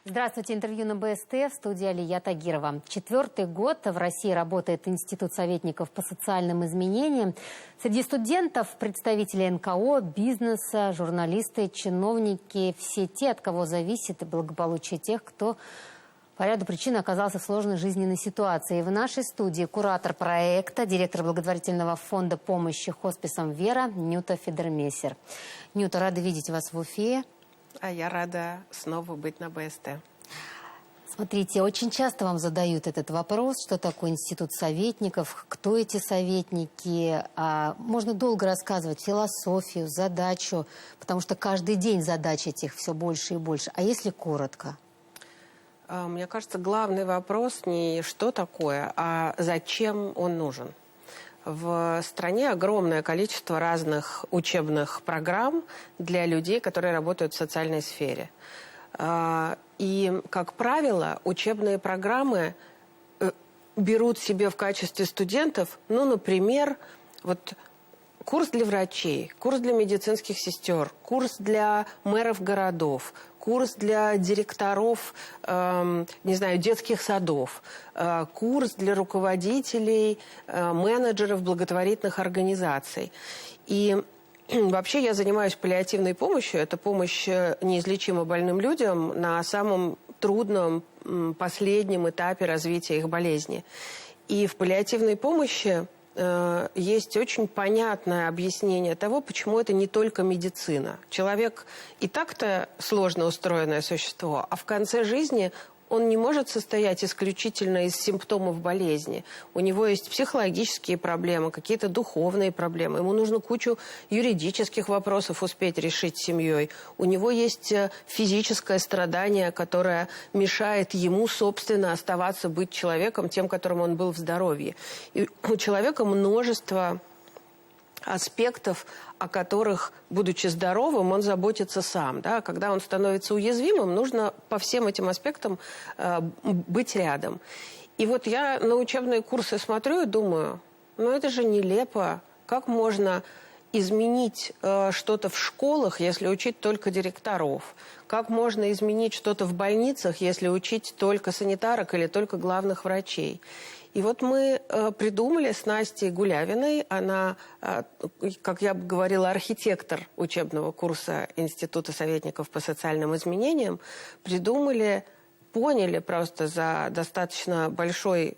Здравствуйте, интервью на БСТ, в студии Алия Тагирова. 4-й год в России работает Институт советников по социальным изменениям. Среди студентов представители НКО, бизнеса, журналисты, чиновники, все те, от кого зависит благополучие тех, кто по ряду причин оказался в сложной жизненной ситуации. В нашей студии куратор проекта, директор благотворительного фонда помощи хосписам «Вера» Нюта Федермессер. Нюта, рада видеть вас в Уфе. А я рада снова быть на БСТ. Смотрите, очень часто вам задают этот вопрос, что такое институт советников, кто эти советники. Можно долго рассказывать философию, задачу, потому что каждый день задач этих все больше и больше. А если коротко? Мне кажется, главный вопрос не что такое, а зачем он нужен. В стране огромное количество разных учебных программ для людей, которые работают в социальной сфере. И, как правило, учебные программы берут себе в качестве студентов, например, курс для врачей, курс для медицинских сестер, курс для мэров городов, курс для директоров, детских садов, курс для руководителей, менеджеров благотворительных организаций. И вообще я занимаюсь паллиативной помощью. Это помощь неизлечимо больным людям на самом трудном, последнем этапе развития их болезни. И в паллиативной помощи есть очень понятное объяснение того, почему это не только медицина. Человек и так-то сложно устроенное существо, а в конце жизни он не может состоять исключительно из симптомов болезни. У него есть психологические проблемы, какие-то духовные проблемы. Ему нужно кучу юридических вопросов успеть решить с семьей. У него есть физическое страдание, которое мешает ему, собственно, оставаться быть человеком, тем, которым он был в здоровье. И у человека множество аспектов, о которых, будучи здоровым, он заботится сам. Да? Когда он становится уязвимым, нужно по всем этим аспектам быть рядом. И вот я на учебные курсы смотрю и думаю, это же нелепо. Как можно изменить что-то в школах, если учить только директоров? Как можно изменить что-то в больницах, если учить только санитарок или только главных врачей? И вот мы придумали с Настей Гулявиной, она, как я бы говорила, архитектор учебного курса Института советников по социальным изменениям, поняли просто за достаточно большой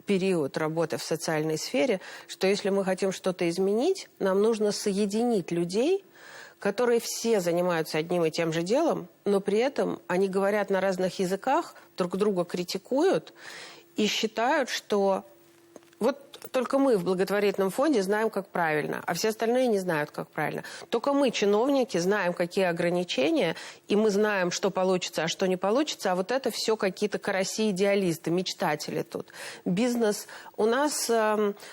период работы в социальной сфере, что если мы хотим что-то изменить, нам нужно соединить людей, которые все занимаются одним и тем же делом, но при этом они говорят на разных языках, друг друга критикуют, и считают, что только мы в благотворительном фонде знаем, как правильно, а все остальные не знают, как правильно. Только мы, чиновники, знаем, какие ограничения, и мы знаем, что получится, а что не получится, а это все какие-то караси-идеалисты, мечтатели тут. Бизнес. У нас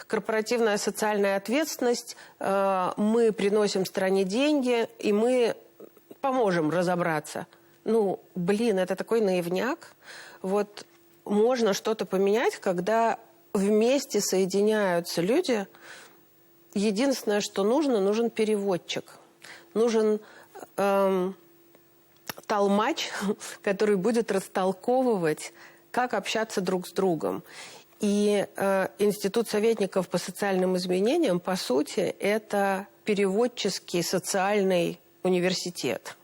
корпоративная социальная ответственность, мы приносим стране деньги, и мы поможем разобраться. Это такой наивняк. Можно что-то поменять, когда вместе соединяются люди. Единственное, что нужен переводчик. Нужен толмач, который будет растолковывать, как общаться друг с другом. И Институт советников по социальным изменениям, по сути, это переводческий социальный университет.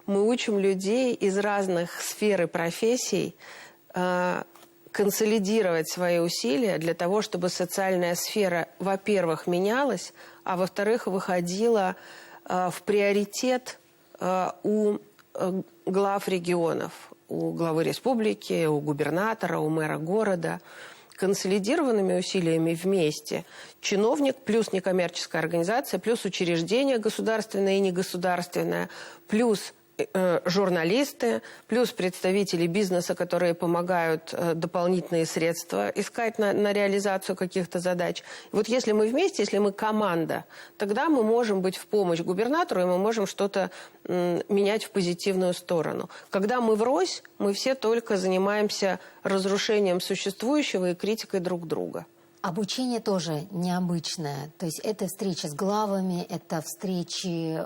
Мы учим людей из разных сфер и профессий консолидировать свои усилия для того, чтобы социальная сфера, во-первых, менялась, а во-вторых, выходила в приоритет у глав регионов, у главы республики, у губернатора, у мэра города. Консолидированными усилиями вместе чиновник плюс некоммерческая организация, плюс учреждение государственное и негосударственное, плюс журналисты, плюс представители бизнеса, которые помогают дополнительные средства искать на реализацию каких-то задач. Если мы вместе, если мы команда, тогда мы можем быть в помощь губернатору, и мы можем что-то менять в позитивную сторону. Когда мы врозь, мы все только занимаемся разрушением существующего и критикой друг друга. Обучение тоже необычное. То есть это встреча с главами, это встречи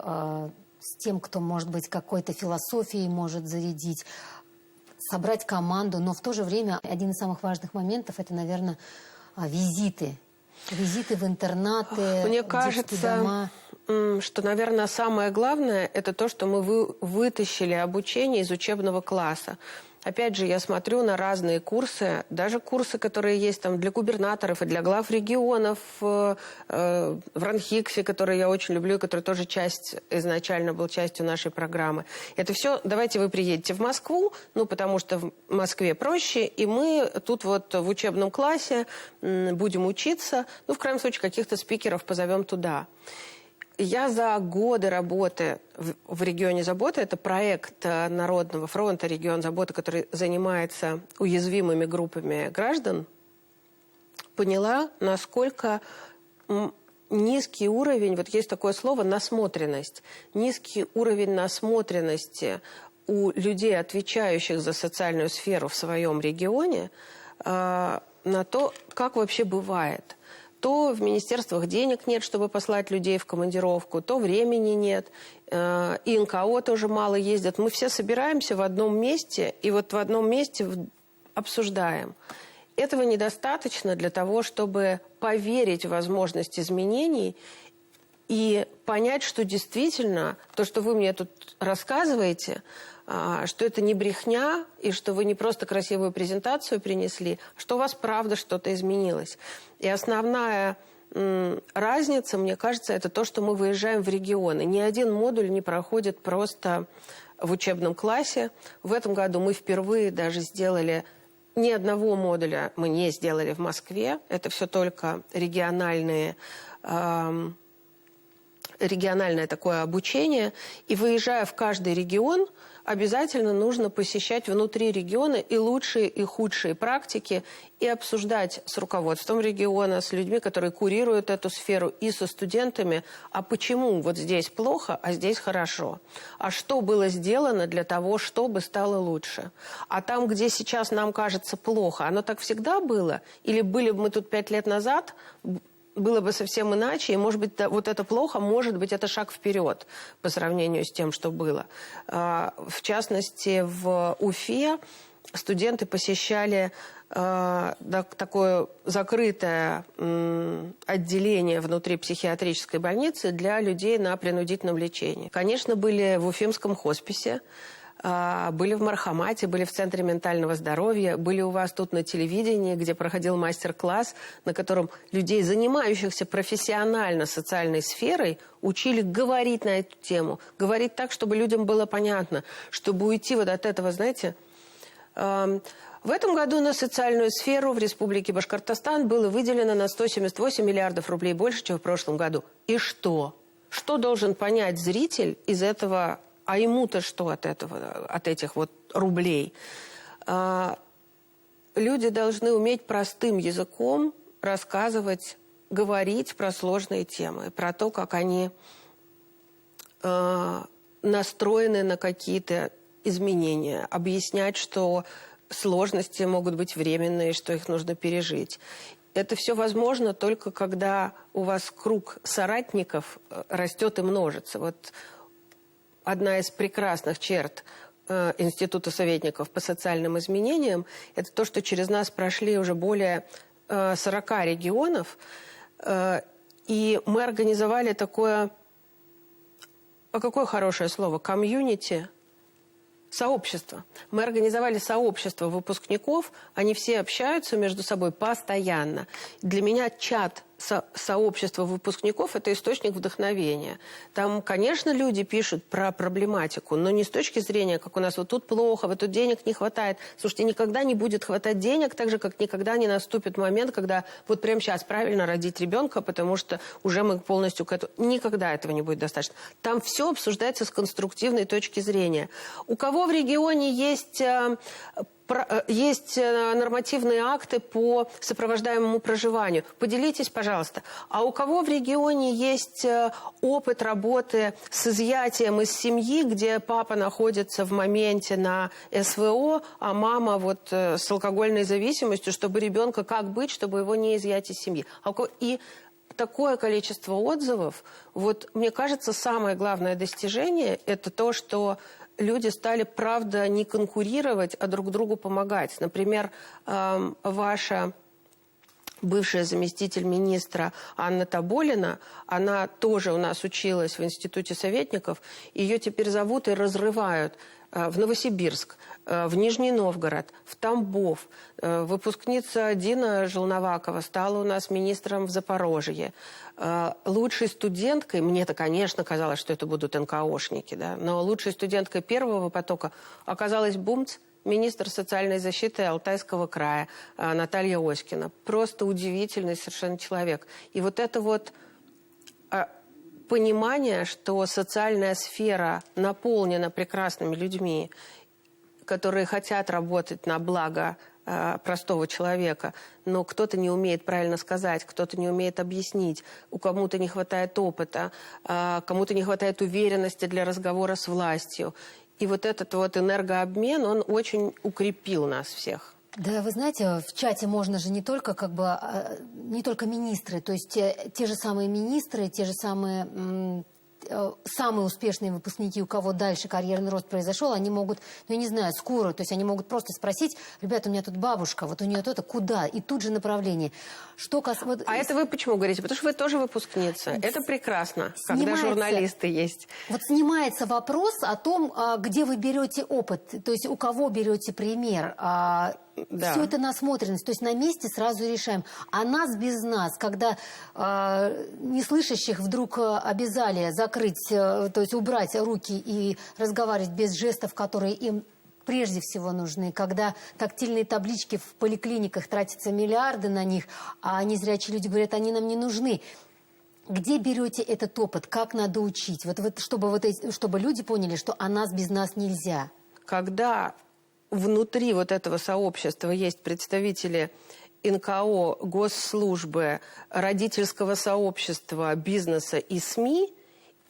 с тем, кто, может быть, какой-то философией может зарядить. собрать команду, но в то же время один из самых важных моментов – это, наверное, визиты. Визиты в интернаты, Мне в кажется, детские дома. Что, наверное, самое главное – это то, что мы вытащили обучение из учебного класса. Опять же, я смотрю на разные курсы, даже курсы, которые есть там для губернаторов и для глав регионов в РАНХИКСе, который я очень люблю, который тоже изначально был частью нашей программы. Это все, давайте вы приедете в Москву, потому что в Москве проще, и мы тут вот в учебном классе будем учиться, в крайнем случае каких-то спикеров позовем туда. Я за годы работы в регионе заботы, это проект Народного фронта «Регион заботы», который занимается уязвимыми группами граждан, поняла, насколько низкий уровень, вот есть такое слово «насмотренность», низкий уровень насмотренности у людей, отвечающих за социальную сферу в своем регионе, на то, как вообще бывает. То в министерствах денег нет, чтобы послать людей в командировку, то времени нет, и НКО тоже мало ездят. Мы все собираемся в одном месте, и вот в одном месте обсуждаем. Этого недостаточно для того, чтобы поверить в возможность изменений и понять, что действительно то, что вы мне тут рассказываете, что это не брехня, и что вы не просто красивую презентацию принесли, что у вас правда что-то изменилось. И основная разница, мне кажется, это то, что мы выезжаем в регионы. Ни один модуль не проходит просто в учебном классе. В этом году мы впервые даже сделали... Ни одного модуля мы не сделали в Москве. Это все только региональное такое обучение. И выезжая в каждый регион, обязательно нужно посещать внутри региона и лучшие, и худшие практики, и обсуждать с руководством региона, с людьми, которые курируют эту сферу, и со студентами, а почему вот здесь плохо, а здесь хорошо. А что было сделано для того, чтобы стало лучше. А там, где сейчас нам кажется плохо, оно так всегда было? Или были бы мы тут 5 лет назад... было бы совсем иначе, и, может быть, вот это плохо, может быть, это шаг вперед по сравнению с тем, что было. В частности, в Уфе студенты посещали такое закрытое отделение внутри психиатрической больницы для людей на принудительном лечении. Конечно, были в Уфимском хосписе, были в Мархамате, были в Центре ментального здоровья, были у вас тут на телевидении, где проходил мастер-класс, на котором людей, занимающихся профессионально социальной сферой, учили говорить на эту тему, говорить так, чтобы людям было понятно, чтобы уйти вот от этого, знаете... В этом году на социальную сферу в Республике Башкортостан было выделено на 178 миллиардов рублей больше, чем в прошлом году. И что? Что должен понять зритель из этого? А ему-то что от этого, от этих вот рублей? Люди должны уметь простым языком рассказывать, говорить про сложные темы, про то, как они настроены на какие-то изменения, объяснять, что сложности могут быть временные, что их нужно пережить. Это все возможно только когда у вас круг соратников растет и множится. Вот одна из прекрасных черт Института советников по социальным изменениям – это то, что через нас прошли уже более 40 регионов, и мы организовали такое, какое хорошее слово, комьюнити, сообщество. Мы организовали сообщество выпускников, они все общаются между собой постоянно. Для меня чат сообщества выпускников – это источник вдохновения. Там, конечно, люди пишут про проблематику, но не с точки зрения, как у нас вот тут плохо, вот тут денег не хватает. Слушайте, никогда не будет хватать денег, так же, как никогда не наступит момент, когда вот прямо сейчас правильно родить ребенка, потому что уже мы полностью к этому... Никогда этого не будет достаточно. Там все обсуждается с конструктивной точки зрения. У кого в регионе есть нормативные акты по сопровождаемому проживанию. Поделитесь, пожалуйста. А у кого в регионе есть опыт работы с изъятием из семьи, где папа находится в моменте на СВО, а мама вот с алкогольной зависимостью, чтобы ребенка как быть, чтобы его не изъять из семьи. И такое количество отзывов. Вот, мне кажется, самое главное достижение – это то, что люди стали, правда, не конкурировать, а друг другу помогать. Например, ваша бывшая заместитель министра Анна Тоболина, она тоже у нас училась в Институте советников, ее теперь зовут и разрывают в Новосибирск, в Нижний Новгород, в Тамбов. Выпускница Дина Желновакова стала у нас министром в Запорожье. Лучшей студенткой, мне-то, конечно, казалось, что это будут НКОшники, да, но лучшей студенткой первого потока оказалась бумц, министр социальной защиты Алтайского края Наталья Оськина. Просто удивительный совершенно человек. И вот это вот понимание, что социальная сфера наполнена прекрасными людьми, которые хотят работать на благо простого человека, но кто-то не умеет правильно сказать, кто-то не умеет объяснить, у кому-то не хватает опыта, кому-то не хватает уверенности для разговора с властью. И вот этот вот энергообмен, он очень укрепил нас всех. Да, вы знаете, в чате можно же не только не только министры, то есть те же самые министры, те же самые самые успешные выпускники, у кого дальше карьерный рост произошел, они могут, ну я не знаю, скоро, то есть они могут просто спросить: ребята, у меня тут бабушка, вот у нее то-то, куда? И тут же направление. А это вы почему говорите? Потому что вы тоже выпускница. Это прекрасно, когда журналисты есть. Вот снимается вопрос о том, где вы берете опыт, то есть у кого берете пример. Да. Все это насмотренность, то есть на месте сразу решаем. А нас без нас, когда неслышащих вдруг обязали закрыть, то есть убрать руки и разговаривать без жестов, которые им прежде всего нужны, когда тактильные таблички в поликлиниках тратятся миллиарды на них, а незрячие люди говорят, они нам не нужны. Где берете этот опыт? Как надо учить? Чтобы люди поняли, что о нас без нас нельзя. Когда внутри вот этого сообщества есть представители НКО, госслужбы, родительского сообщества, бизнеса и СМИ,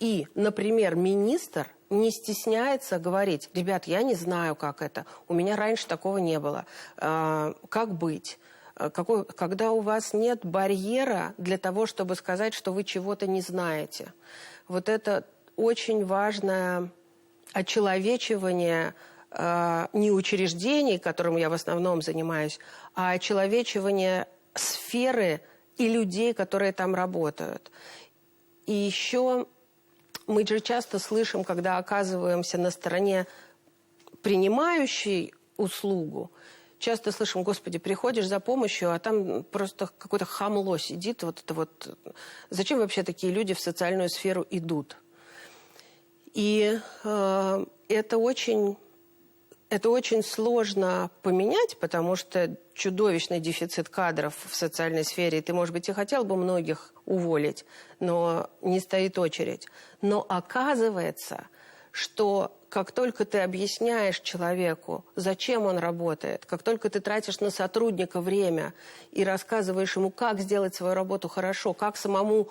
и, например, министр не стесняется говорить: ребят, я не знаю, как это, у меня раньше такого не было, как быть? Когда у вас нет барьера для того, чтобы сказать, что вы чего-то не знаете. Вот это очень важное очеловечивание не учреждений, которым я в основном занимаюсь, а очеловечивание сферы и людей, которые там работают. И еще мы же часто слышим, когда оказываемся на стороне принимающей услугу, часто слышим: Господи, приходишь за помощью, а там просто какое-то хамло сидит. Зачем вообще такие люди в социальную сферу идут? И это очень сложно поменять, потому что чудовищный дефицит кадров в социальной сфере. Ты, может быть, и хотел бы многих уволить, но не стоит очередь. Но оказывается, что как только ты объясняешь человеку, зачем он работает, как только ты тратишь на сотрудника время и рассказываешь ему, как сделать свою работу хорошо, как самому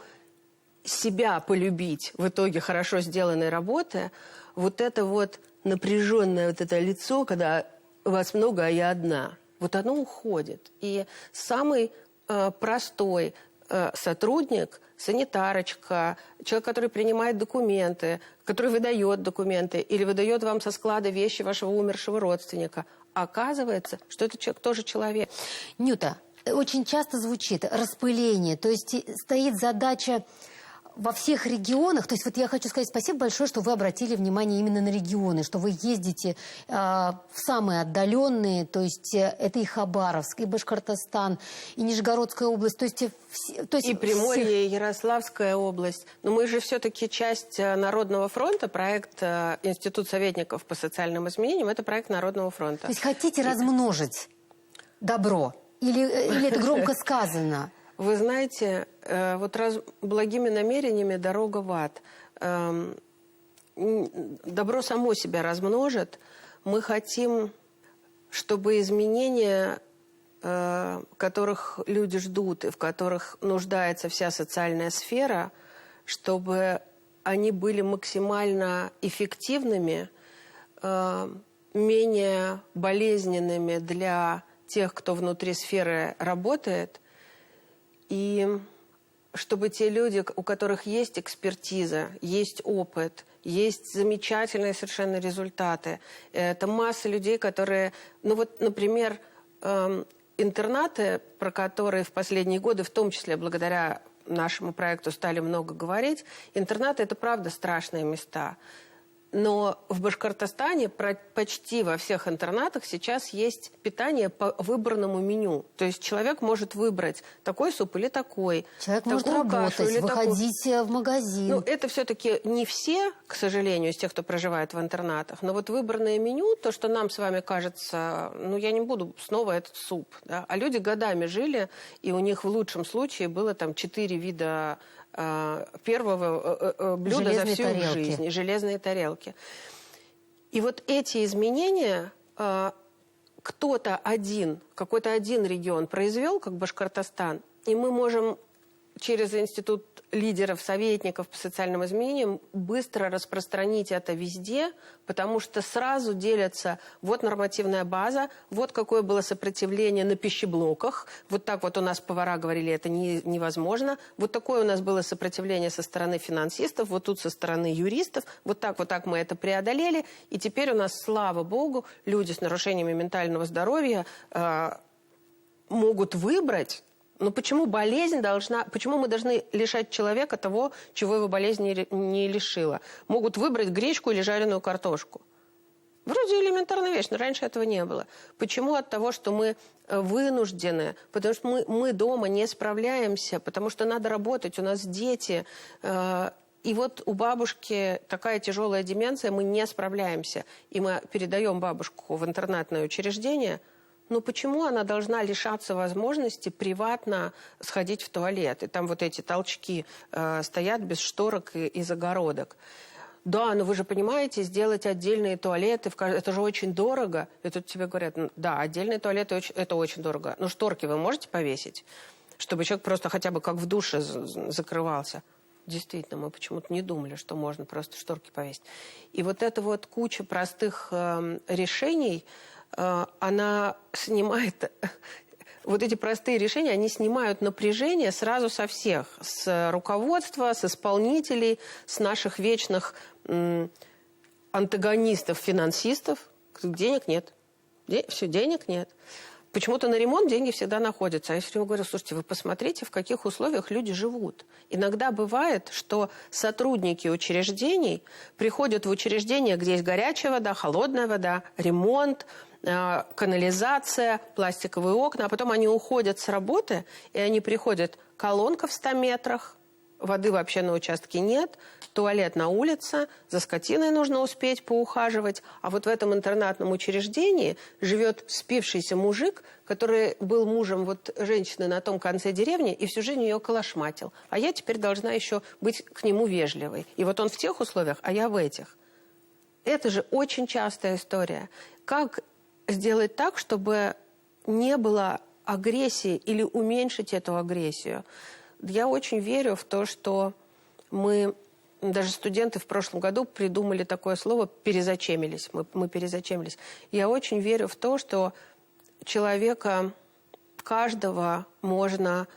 себя полюбить в итоге хорошо сделанной работы, вот это вот напряженное вот это лицо, когда вас много, а я одна, вот оно уходит. И самый простой сотрудник, санитарочка, человек, который принимает документы, который выдает документы или выдает вам со склада вещи вашего умершего родственника, оказывается, что этот человек тоже человек. Нюта, очень часто звучит распыление, то есть стоит задача во всех регионах. То есть вот я хочу сказать спасибо большое, что вы обратили внимание именно на регионы, что вы ездите в самые отдаленные, то есть это и Хабаровск, и Башкортостан, и Нижегородская область. То есть и Приморье, и Ярославская область. Но мы же все-таки часть Народного фронта, проект Институт советников по социальным изменениям, это проект Народного фронта. То есть хотите размножить добро? Или это громко сказано? Вы знаете, благими намерениями дорога в ад. Добро само себя размножит. Мы хотим, чтобы изменения, которых люди ждут и в которых нуждается вся социальная сфера, чтобы они были максимально эффективными, менее болезненными для тех, кто внутри сферы работает. И чтобы те люди, у которых есть экспертиза, есть опыт, есть замечательные совершенно результаты. Это масса людей, которые... Ну вот, например, интернаты, про которые в последние годы, в том числе благодаря нашему проекту, стали много говорить. Интернаты – это правда страшные места. Но в Башкортостане почти во всех интернатах сейчас есть питание по выбранному меню. То есть человек может выбрать такой суп или такой. Человек может работать, выходить в магазин. Ну, это все-таки не все, к сожалению, из тех, кто проживает в интернатах. Но вот выбранное меню, то, что нам с вами кажется, ну, я не буду снова этот суп. Да? А люди годами жили, и у них в лучшем случае было там 4 вида первого блюда за всю их жизнь. Железные тарелки. И вот эти изменения кто-то один, какой-то один регион произвел, как Башкортостан, и мы можем через институт лидеров, советников по социальным изменениям быстро распространить это везде, потому что сразу делятся вот нормативная база, вот какое было сопротивление на пищеблоках, вот так вот у нас повара говорили, это невозможно, вот такое у нас было сопротивление со стороны финансистов, вот тут со стороны юристов, вот так мы это преодолели, и теперь у нас, слава богу, люди с нарушениями ментального здоровья могут выбрать. Но почему почему мы должны лишать человека того, чего его болезнь не лишила? Могут выбрать гречку или жареную картошку. Вроде элементарная вещь, но раньше этого не было. Почему от того, что мы вынуждены, потому что мы дома не справляемся, потому что надо работать, у нас дети. И вот у бабушки такая тяжелая деменция, мы не справляемся. И мы передаем бабушку в интернатное учреждение. Но почему она должна лишаться возможности приватно сходить в туалет? И там вот эти толчки стоят без шторок и загородок. Да, но вы же понимаете, сделать отдельные туалеты, это же очень дорого. И тут тебе говорят, да, отдельные туалеты это очень дорого. Но шторки вы можете повесить, чтобы человек просто хотя бы как в душе закрывался? Действительно, мы почему-то не думали, что можно просто шторки повесить. И вот эта вот куча простых решений, она снимает... Вот эти простые решения, они снимают напряжение сразу со всех. С руководства, с исполнителей, с наших вечных антагонистов, финансистов. Денег нет. Все, денег нет. Почему-то на ремонт деньги всегда находятся. А я все время говорю, слушайте, вы посмотрите, в каких условиях люди живут. Иногда бывает, что сотрудники учреждений приходят в учреждение, где есть горячая вода, холодная вода, ремонт, канализация, пластиковые окна, а потом они уходят с работы, и они приходят, колонка в 100 метрах, воды вообще на участке нет, туалет на улице, за скотиной нужно успеть поухаживать, а вот в этом интернатном учреждении живет спившийся мужик, который был мужем вот женщины на том конце деревни и всю жизнь ее колошматил. А я теперь должна еще быть к нему вежливой. И вот он в тех условиях, а я в этих. Это же очень частая история. Как сделать так, чтобы не было агрессии или уменьшить эту агрессию? Я очень верю в то, что мы, даже студенты в прошлом году придумали такое слово «перезачемились». Мы перезачемились. Я очень верю в то, что человека, каждого можно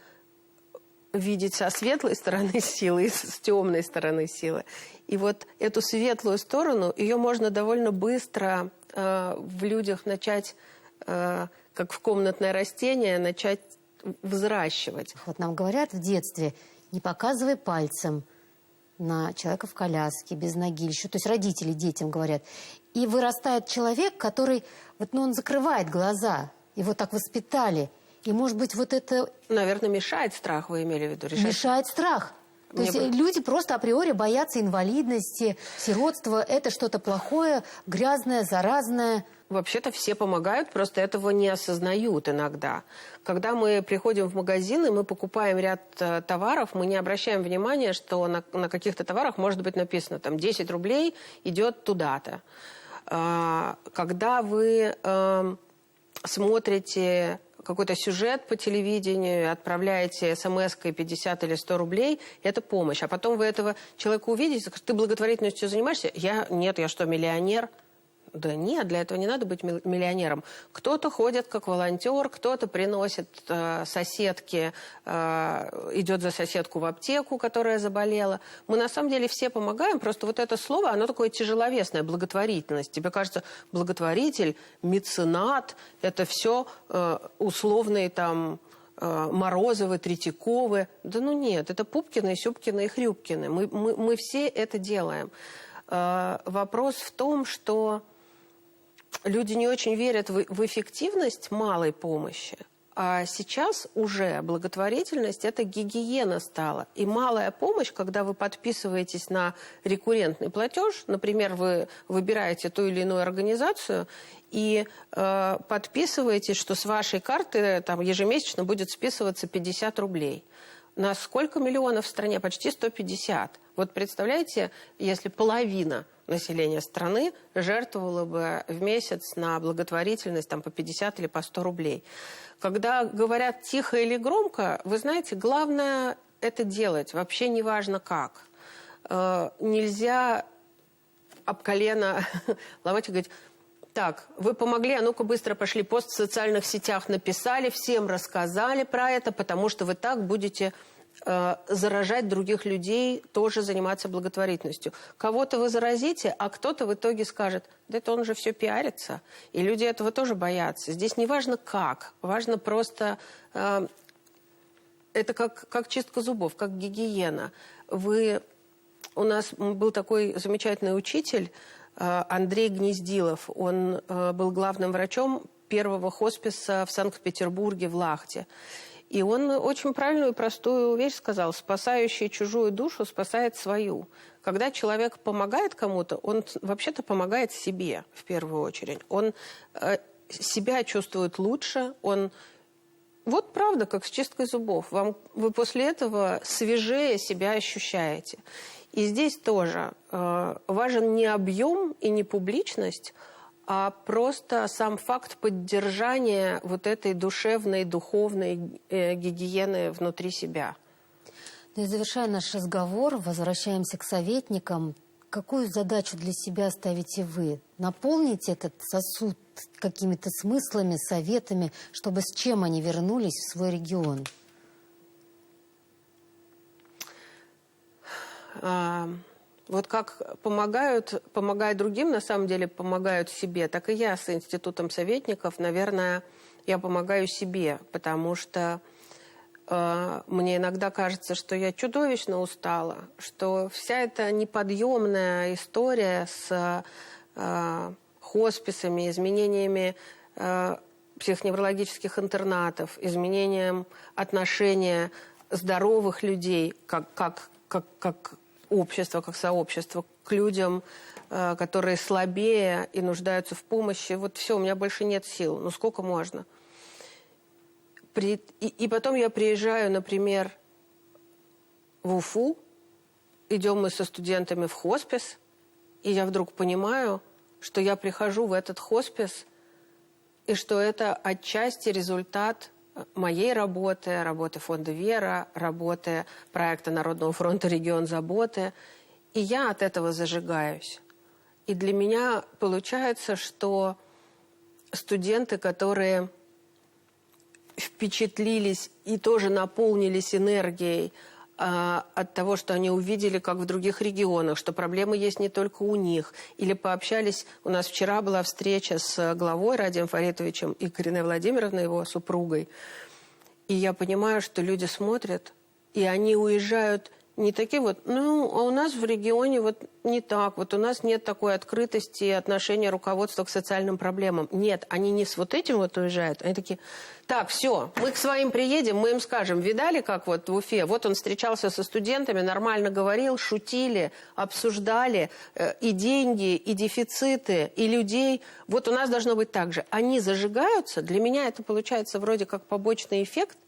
видеть со светлой стороны силы и с темной стороны силы. И вот эту светлую сторону, ее можно довольно быстро в людях начать, как в комнатное растение, начать взращивать. Вот нам говорят в детстве, не показывай пальцем на человека в коляске, без ноги. Еще, то есть родители детям говорят. И вырастает человек, который, вот, он закрывает глаза. Его так воспитали. И, может быть, вот это... Наверное, мешает страх, вы имели в виду? Мешает страх. То есть люди просто априори боятся инвалидности, сиротства. Это что-то плохое, грязное, заразное. Вообще-то все помогают, просто этого не осознают иногда. Когда мы приходим в магазин и мы покупаем ряд товаров, мы не обращаем внимания, что на каких-то товарах может быть написано, там, 10 рублей идет туда-то. Когда вы смотрите какой-то сюжет по телевидению, отправляете смс-кой 50 или 100 рублей, это помощь. А потом вы этого человека увидите, ты благотворительностью занимаешься? Нет, я что, миллионер? Да нет, для этого не надо быть миллионером. Кто-то ходит как волонтер, кто-то приносит соседке, идет за соседку в аптеку, которая заболела. Мы на самом деле все помогаем, просто вот это слово, оно такое тяжеловесное, благотворительность. Тебе кажется, благотворитель, меценат, это все условные там Морозовы, Третьяковы. Да ну нет, это Пупкины, Сюпкины и Хрюпкины. Мы все это делаем. Вопрос в том, что люди не очень верят в эффективность малой помощи, а сейчас уже благотворительность – это гигиена стала. И малая помощь, когда вы подписываетесь на рекуррентный платеж, например, вы выбираете ту или иную организацию и подписываетесь, что с вашей карты там, ежемесячно будет списываться 50 рублей. На сколько миллионов в стране? Почти 150. Вот представляете, если половина населения страны жертвовала бы в месяц на благотворительность там, по 50 или по 100 рублей. Когда говорят тихо или громко, вы знаете, главное это делать, вообще не важно как. Нельзя об колено ломать и говорить: так, вы помогли, а ну-ка быстро пошли, пост в социальных сетях написали, всем рассказали про это, потому что вы так будете заражать других людей, тоже заниматься благотворительностью. Кого-то вы заразите, а кто-то в итоге скажет: да это он же все пиарится. И люди этого тоже боятся. Здесь не важно как, важно просто... это как чистка зубов, как гигиена. У нас был такой замечательный учитель, Андрей Гнездилов. Он был главным врачом первого хосписа в Санкт-Петербурге, в Лахте. И он очень правильную и простую вещь сказал: спасающий чужую душу спасает свою. Когда человек помогает кому-то, он вообще-то помогает себе в первую очередь. Он себя чувствует лучше, он... Вот правда, как с чисткой зубов. Вы после этого свежее себя ощущаете. И здесь тоже важен не объем и не публичность, а просто сам факт поддержания вот этой душевной, духовной гигиены внутри себя. Ну и завершая наш разговор, возвращаемся к советникам. Какую задачу для себя ставите вы? Наполнить этот сосуд какими-то смыслами, советами, чтобы с чем они вернулись в свой регион? Вот как помогают другим, на самом деле помогают себе, так и я с институтом советников, наверное, я помогаю себе, потому что мне иногда кажется, что я чудовищно устала, что вся эта неподъемная история с хосписами, изменениями психоневрологических интернатов, изменением отношения здоровых людей как общество, как сообщество, к людям, которые слабее и нуждаются в помощи. Вот все, у меня больше нет сил. Ну сколько можно? И потом я приезжаю, например, в Уфу, идем мы со студентами в хоспис, и я вдруг понимаю, что я прихожу в этот хоспис, и что это отчасти результат моей работы, работы фонда «Вера», работы проекта Народного фронта «Регион заботы». И я от этого зажигаюсь. И для меня получается, что студенты, которые впечатлились и тоже наполнились энергией от того, что они увидели, как в других регионах, что проблемы есть не только у них. Или пообщались, у нас вчера была встреча с главой Радием Фаритовичем и Кариной Владимировной, его супругой. И я понимаю, что люди смотрят, и они уезжают не такие вот, ну, а у нас в регионе вот не так, вот у нас нет такой открытости и отношения руководства к социальным проблемам. Нет, они не с вот этим вот уезжают, они такие: так, все, мы к своим приедем, мы им скажем: видали, как вот в Уфе, вот он встречался со студентами, нормально говорил, шутили, обсуждали и деньги, и дефициты, и людей. Вот у нас должно быть так же. Они зажигаются, для меня это получается вроде как побочный эффект,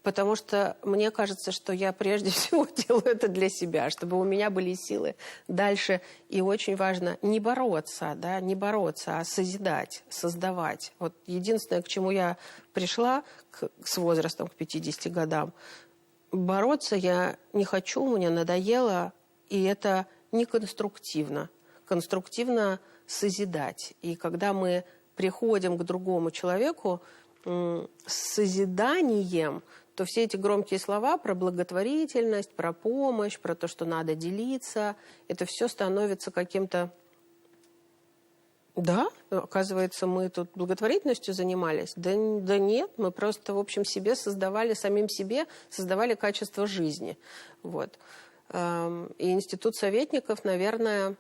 потому что мне кажется, что я прежде всего делаю это для себя, чтобы у меня были силы дальше. И очень важно не бороться, да, не бороться, а созидать, создавать. Вот единственное, к чему я пришла с возрастом, к 50 годам, бороться я не хочу, мне надоело, и это не конструктивно. Конструктивно созидать. И когда мы приходим к другому человеку с созиданием, то все эти громкие слова про благотворительность, про помощь, про то, что надо делиться, это все становится каким-то... Да, оказывается, мы тут благотворительностью занимались. Да нет, мы просто, в общем, самим себе создавали качество жизни. Вот. И институт советников, наверное,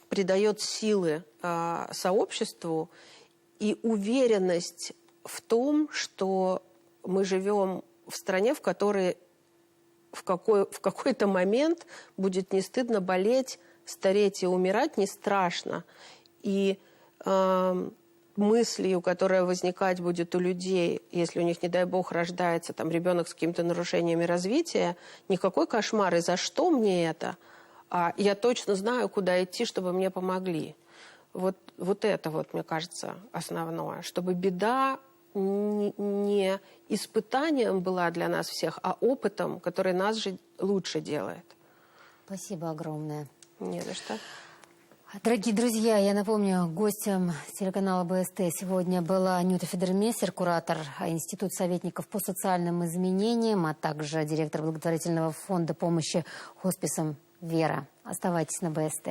придает силы сообществу и уверенность в том, что мы живем в стране, в которой в какой-то момент будет не стыдно болеть, стареть и умирать не страшно. И мыслью, которая возникать будет у людей, если у них, не дай бог, рождается там ребенок с какими-то нарушениями развития, никакой кошмар, и за что мне это? А я точно знаю, куда идти, чтобы мне помогли. Вот это, мне кажется, основное. Чтобы беда не испытанием была для нас всех, а опытом, который нас же лучше делает. Спасибо огромное. Не за что. Дорогие друзья, я напомню, гостем телеканала БСТ сегодня была Анюта Федермейстер, куратор Института советников по социальным изменениям, а также директор благотворительного фонда помощи хосписам «Вера». Оставайтесь на БСТ.